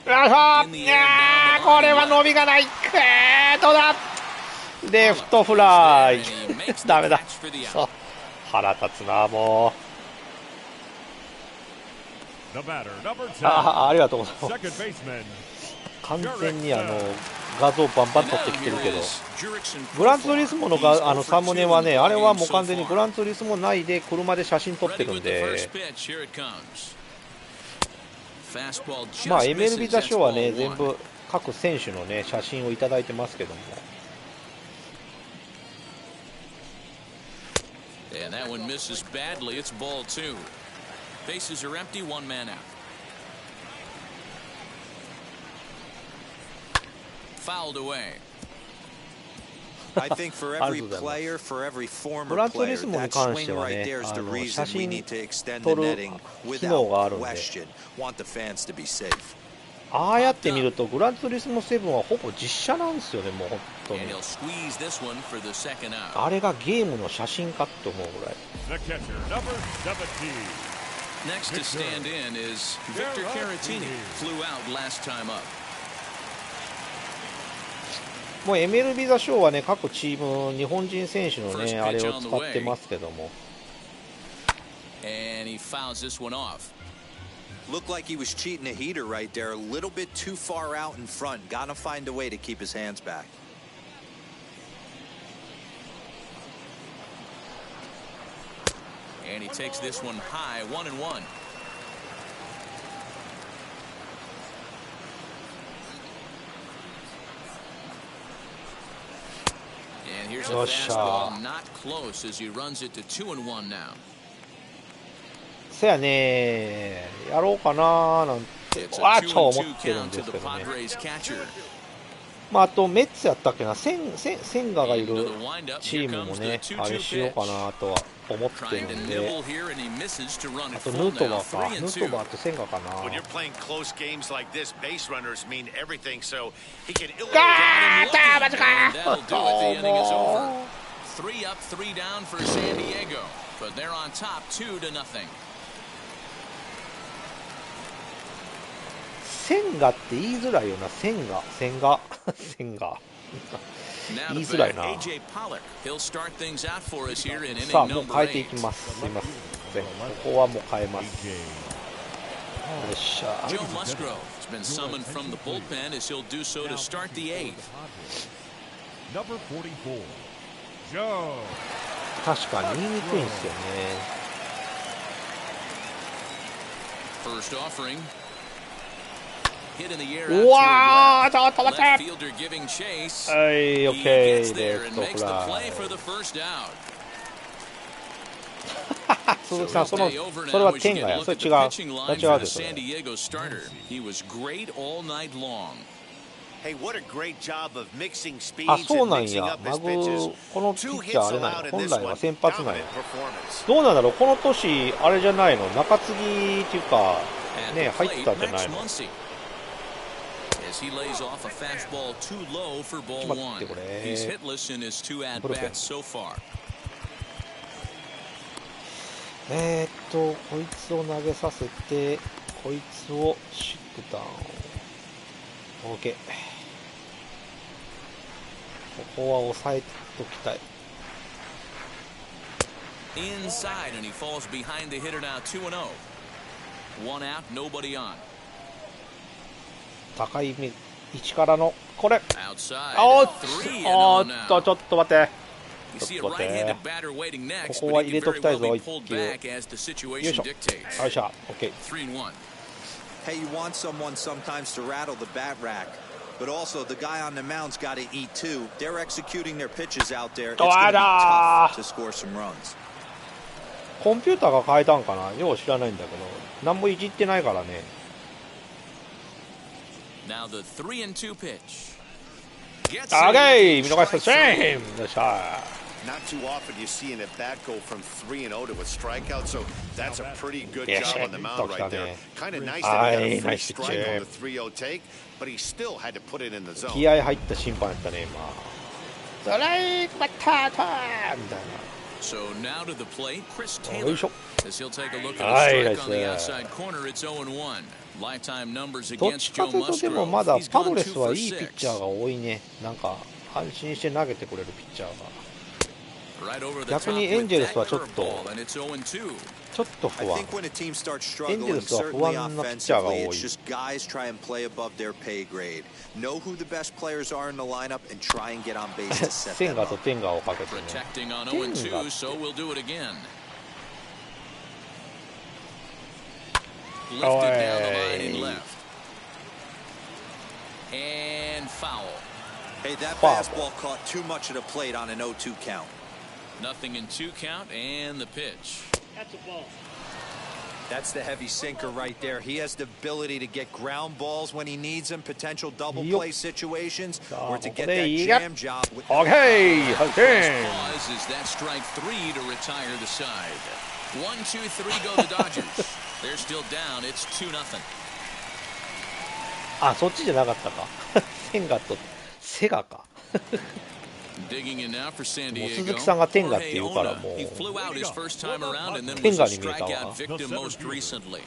2. よいしょ。いやー、これは伸びがない。どうだ。レフトフライ。ダメだ。そう、腹立つな、もう。 The batter, number 10. ありがとうございます。 Second baseman. 完全に画像バンバン撮ってきてるけど、グランツーリスモのサムネはね、あれはもう完全にグランツーリスモ内で車で写真撮ってるんで、まあ MLB The Show はね、全部各選手のね写真をいただいてますけども。And that one misses badly. It's ball 2. Bases are empty, 1 man out. Fouled away. I think for every player, for every former player, that swing right there is the reason we need to extend the netting without question. Want the fans to be safe. ああやって見るとグランツーリスモ7はほぼ実写なんですよね、もう本当に。あれがゲームの写真かって思うぐらい。 The catcher, number 17. Next to stand in is Victor Caratini. Flew out last time up. もう MLB The Show はね、各チーム日本人選手のねあれを使ってますけども。 And he fouls this one off. Looked like he was cheating a heater right there, a little bit too far out in front. Gotta find a way to keep his hands back. And he takes this one high, 1-1. And here's a fastball, not close as he runs it to 2-1 now. せやね、やろうかななんてちょっと思ってるんですけどね。まあ、あとメッツやったっけな、センガがいるチームもね、あれしようかなとは思ってるんで、あとヌートバーか、ヌートバーとセンガかな。ガーッマジかー。3 up, 3 down for San Diego, but they're on top 2-0. センガって言いづらいよな、センガ言いづらいな。さあもう変えていきます。すいません、ここはもう変えます。よっしゃ。Joe Musgrove has been summoned from the bullpen as he'll do so to start the 8th. Number 44. Joe. 確かに言いにくいんですよね。 First offering. うわー、ちょっと待って。はい、オッケー、レフトフライ。鈴木さん、それは天下や。それ違う。違うですね。あ、そうなんや。マグ、このピッチャーあれなんや。本来は先発なんや。どうなんだろう、この年、あれじゃないの、中継ぎっていうか、ね、入ってたんじゃないの。He lays off a fastball too low for ball 1. He's hitless in his 2 at-bats so far. こいつを投げさせて、こいつをシットダウン。OK。ここは抑えておきたい。inside, and he falls behind the hitter now 2-0. One out, nobody on. 高い位置からのこれ。 Outside, おっ 3-0 now. とちょっと待って。 You see ち a ょっと待って。 right-handed batter waiting next, ここは but 入 he れ could とき very たい well ぞ be 一 pulled 球。 back as the よい situation しょ。 dictates. よいしょ。OK。 3-1. Hey, you want someone sometimes to rattle the bat rack, but also the guy on the mound's got to eat too. They're executing their pitches out there. It's going to be tough to score some runs. コンピューターが変えたんかな、よう知らないんだけど、何もいじってないからね。Now the 3-2 pitch. オーケー、見逃したシェーン。よっしゃ。 Not too often you see an at bat go from 3-0 to a strikeout, so that's a pretty good Yeah, job on the mound right there. Kind of nice that he got a free nice strike pitch. on the 3-0 take, but he still had to put it in the zone. 気合入った審判やったね、今。ストライクバッターターみたい So now to the plate, Chris な。よ Taylor. いしょ。 As he'll take a look は at い、ナ a イ strike ス on the outside corner, it's 0-1. Lifetime numbers どっ against ちか Joe というと、でも Musgrove. まだ He's パ gone ドレ 2ス for はいいピッチャー 6. が多いね。なんか、安心して投げてくれるピッチャーが。 Right over the 逆 top にエン with ジェルス that はちょっと、 curveball, and it's 0-2. ちょっと I 不安。 think when a team starts エンジェル struggling, スは不 certainly 安なピッチャーが offensively, 多 it's い。 just guys try and play above their pay grade. Know who the best players are in the lineup and try and get on base to set セン them ガと up. テンガをかけてね。 Protecting on テンガ 0-2, so we'll do it again. Lifted Oh, down the line hey. and left. And foul. Hey, that Foul. fastball caught too much of the plate on an 0-2 count. Nothing in 2 count, and the pitch. That's the heavy sinker right there. He has the ability to get ground balls when he needs them, potential double Yup. play situations, or to こ get こで that いいが。 jam job. With OK! 8点 Pause is that strike 3 to retire the side. 1-2-3 go the Dodgers. They're still down. It's 2-0. あ、そっちじゃなかったか。センガとセガか。 Digging in now for San もう Diego. 鈴木さんがテンガって Jorge 言うから Ona. もう He flew out his first time around and then テン was ガ a に見えたわ。 strikeout victim most recently.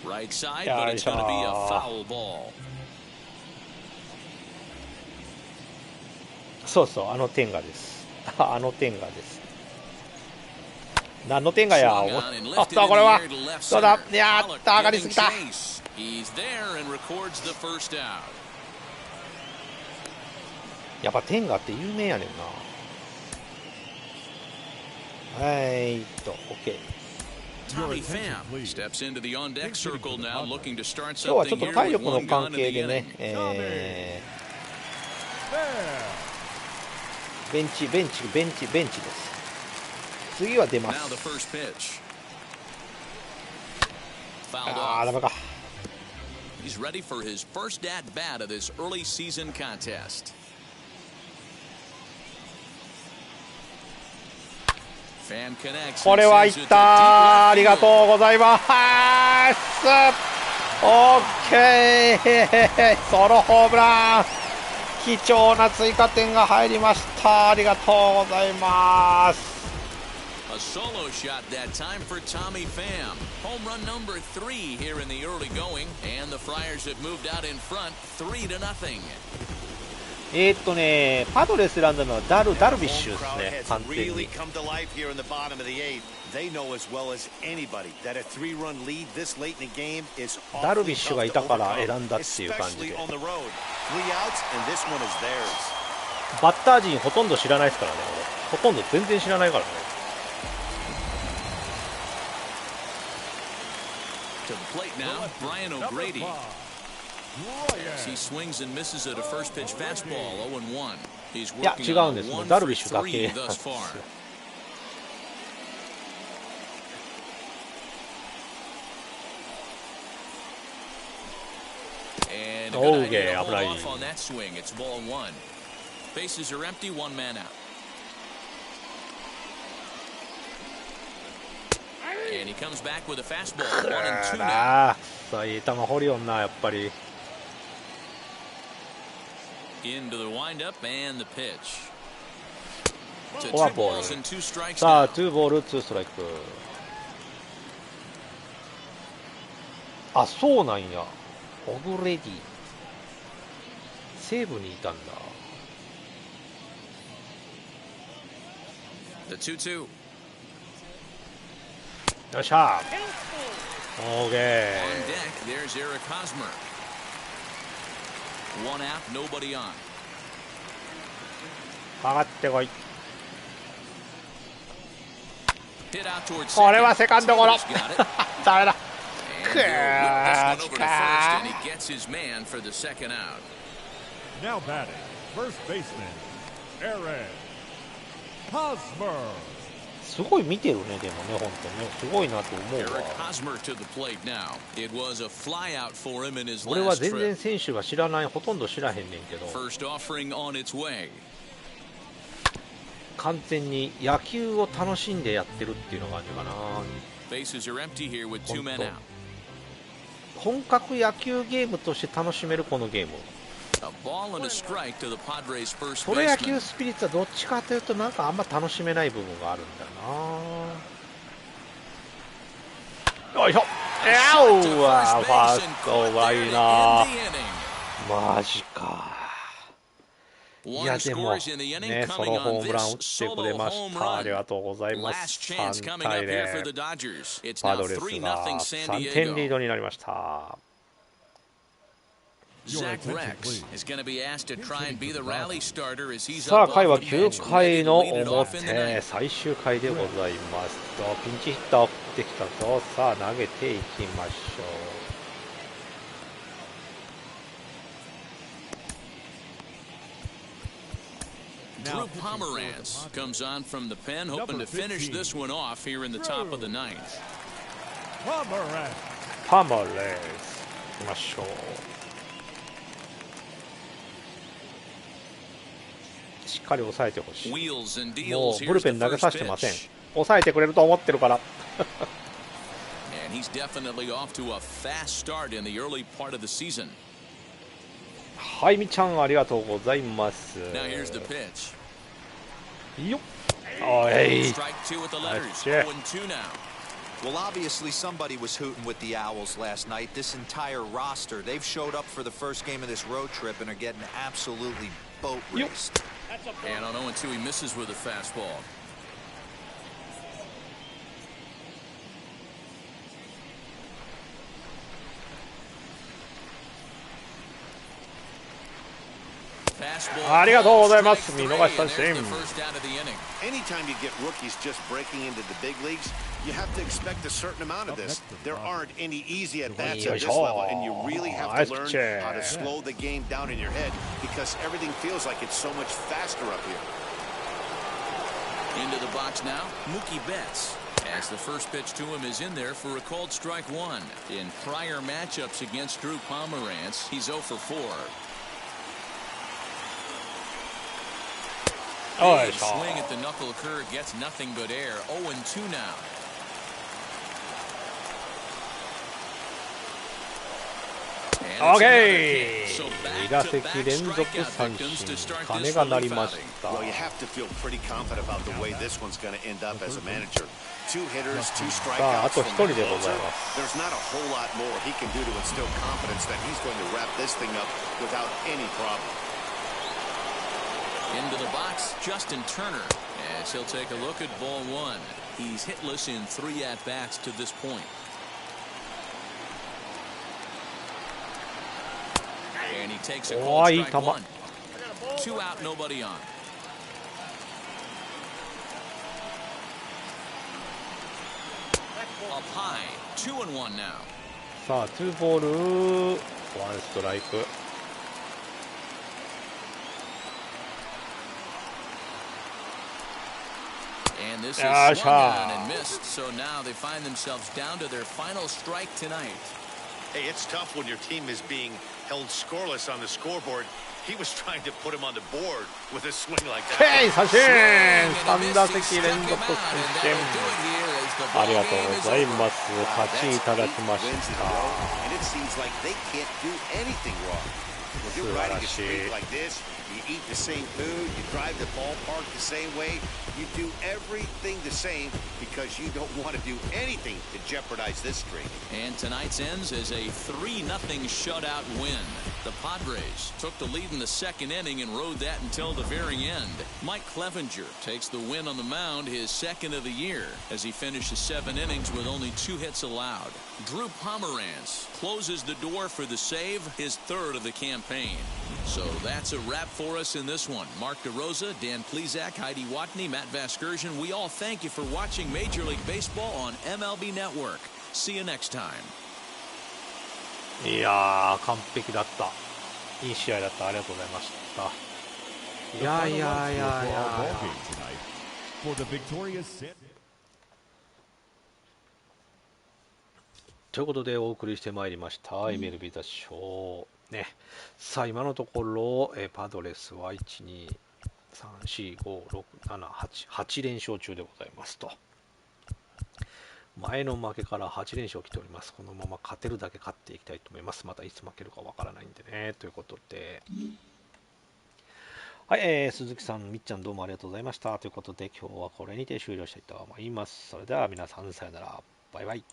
Right side, but it's going to be a foul ball. そうそう、あのテンガです。あのテンガです。何のテンガや。 Swung on and あ、 lifted さあ in これ the は air to left どうだ。 center. いやー、 Pollock 上がりす getting ぎた。 chase. He's there and records the first out. やっぱテンガって有名やねんな。OK。 Tommy Pham steps into the on-deck circle now, looking to start 今日はちょ something っと here 体 with 力の one 関 gun in 係 the でね inning.、ベンチです。次は出ま Now the す。 first pitch. Fouled あー、 off. ダメか。 He's ready for his first at bat of this early season contest. Pham connects. これはいったー。ありがとうございます。OK ソロホームラン。貴重な追加点が入りました。ありがとうございます。 A solo shot that time for Tommy Pham. Home run number 3 here in the early going, and the Friars have moved out in front 3-0. パドレス選んだのはダルビッシュですね、完全に。 They know as well as anybody that a 3-run lead this late in the game is ダルビッシュがいたから選んだっていう感じ especially で。 on the road. 3 outs and this one is theirs. バッター陣ほとんど知らないですからね、俺。ほとんど全然知らないからね。 To the plate now, Brian O'Grady. As he swings and misses at a first pitch fastball, 0-1. He's いや、 working 違うん on です。も 1 うダル for ビッシュだけ 3なんです thus よ。 far. And a good idea to hold off on that swing. It's ball 1. Bases are empty, 1 man out. And he comes back with a fastball, 1-2 now. ああ、さあ、いい球掘りよんな、やっぱり。 Into the windup and the pitch. To フォア 2 ボー balls ル。 and 2 strikes さあ、 now. 2ボール、2ストライク。あ、そうなんや。オグレディ。西武にいたんだ。The 2-2. よっしゃ。オーケ On ー。 deck, there's Eric Hosmer. One out, nobody on. 上がってこい。 Hit out towards これ second. はセカンドゴロ。 Taylor's got it. ダメだ。 And Bill whipped this one over to first, and he gets his man for the second out. Now batting, first baseman, Eric Hosmer. すごい見てるね、でもね、本当ね。すごいなと思う Eric わ。 Hosmer to the plate now. It was a flyout for him in his 俺は last 全然 trip. 選手が知らない、ほとんど知らへんねんけど、 First offering on its way. 完全に野球を楽しんでやってるっていうのがあるかな。 Bases are empty here with two men out. 本格野球ゲームとして楽しめるこのゲーム。 A ball and a strike to the Padres first プロ野 baseman. 球スピリッツはどっちかというとなんかあんま楽しめない部分があるんだな。よいしょ。うわファーストワイナー。マジか。いやでもね、ソロホームラン打ってくれました。ありがとうございます。3対0。パドレスが3点リードになりました。Zach Rex is going to be asked to try and be the rally starter as he's さあ up 回は off the 9 bench, 回 ready の to lead it off in the 表 ninth. 最終回でございますピンチヒッター送ってきたぞ。さあ投げていきましょう。 Drew Pomeranz comes on from the pen, hoping to finish this one off here in the top of the ninth. Pomeranz. パマレスいきましょう。しっかり抑えてほしい。 Wheels and も deals. うブル Here's ペ the ン投げ first させてません。 pitch. 抑えてくれると思ってるから。 And he's definitely off to a fast start in the early part of the season. はいみちゃんありがとうございます。 Now here's the pitch. よっ。おい。 Strike two with the letters. That's it. 0-2 now. Well, obviously somebody was hooting with the Owls last night. This entire roster, they've showed up for the first game of this road trip and are getting absolutely boat raced. And on 0-2, he misses with a fastball. Fastball. ありがとうございます。見逃し三振。 And there's the first out of the inning. Anytime you get rookies just breaking into the big leagues, you have to expect a certain amount of this. There aren't any easy at-bats at this level, and you really have to learn how to slow the game down in your head because everything feels like it's so much faster up here. Into the box now, Mookie Betts. As the first pitch to him is in there for a called strike one. In prior matchups against Drew Pomeranz, he's 0 for 4. Big swing at the knuckle curve gets nothing but air. 0-2 now. OK 2打席連続三振鐘が鳴りました。 Well, you have to feel pretty confident about the way this one's going to end up as a manager. 2 hitters, 2 さああ strikeouts と from 1人 the でござ closer. います。 There's not a whole lot more he can do to instill confidence that he's going to wrap this thing up without any problem. Into the box, Justin Turner, as he'll take a look at ball one. He's hitless in 3 at-bats to this point. And he takes a called strike one. 2 out, nobody on. Up high, 2-1 now. さあ2ボール1ストライク。 And this is swung on and missed, so now they find themselves down to their final strike tonight. Hey, it's tough when your team is being held scoreless on the scoreboard. He was trying to put him on the board with a swing like that. はい三振3打席連続三振ありがとうございます。勝ちいただきました。 And it seems like they can't do anything wrong. When you're riding a streak like this, you eat the same food, you drive the ballpark the same way, you do everything the same because you don't want to do anything to jeopardize this streak. And tonight's ends as a 3-0 shutout win. The Padres took the lead in the second inning and rode that until the very end. Mike Clevenger takes the win on the mound, his second of the year, as he finishes 7 innings with only 2 hits allowed. Drew Pomeranz closes the door for the save, his 3rd of the campaign. So that's a wrap for us in this one. Mark DeRosa, Dan Plesac, Heidi Watney, Matt Vasgersian, we all thank you for watching Major League Baseball on MLB Network. See you next time. いやー、完璧だった。いい試合だった。ありがとうございました。いやいやいやいや。ということでお送りしてまいりました MLB The Show ね。さあ今のところパドレスは123456788連勝中でございますと。前の負けから8連勝来ております。このまま勝てるだけ勝っていきたいと思います。またいつ負けるかわからないんでね。ということで、はい、鈴木さん、みっちゃんどうもありがとうございました。ということで今日はこれにて終了したいと思います。それでは皆さんさよなら。バイバイ。